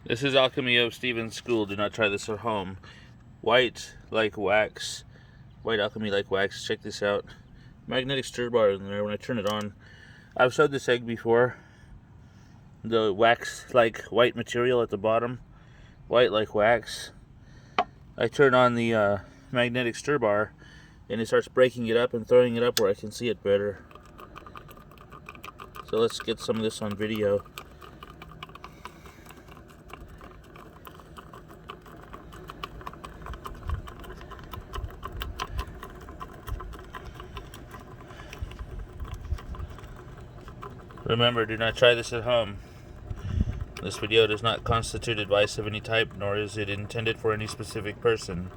This is Alchemy of Steven School. Do not try this at home. White like wax. White alchemy like wax. Check this out. Magnetic stir bar in there when I turn it on. I've showed this egg before. The wax like white material at the bottom. White like wax. I turn on the magnetic stir bar and it starts breaking it up and throwing it up where I can see it better. So let's get some of this on video. Remember, do not try this at home. This video does not constitute advice of any type, nor is it intended for any specific person.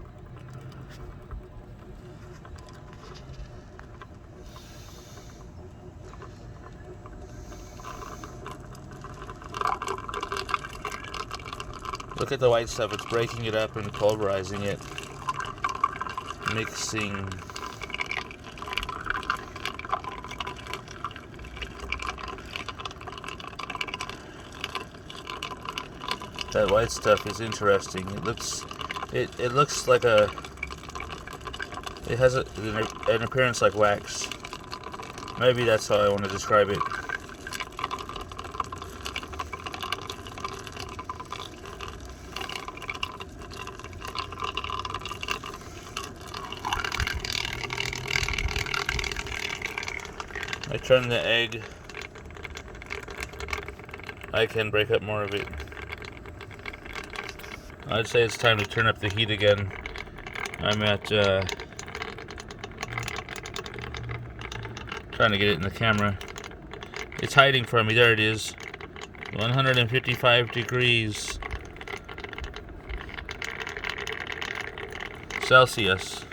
Look at the white stuff, it's breaking it up and pulverizing it. Mixing. That white stuff is interesting. It looks like it has an appearance like wax. Maybe that's how I want to describe it. I turn the egg. I can break up more of it. I'd say it's time to turn up the heat again. I'm at trying to get it in the camera. It's hiding from me. There it is. 155 degrees Celsius.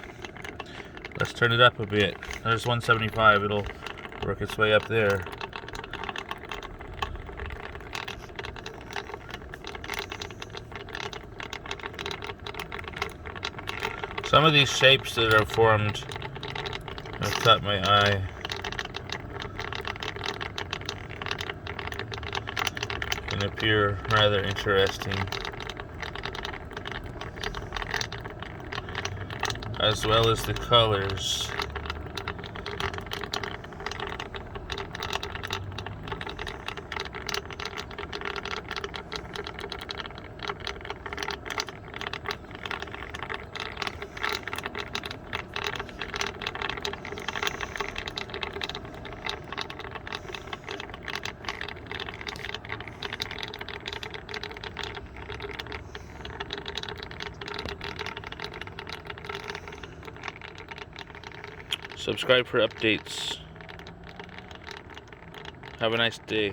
Let's turn it up a bit. There's 175. It'll work its way up there. Some of these shapes that are formed have caught my eye. And appear rather interesting. As well as the colors. Subscribe for updates. Have a nice day.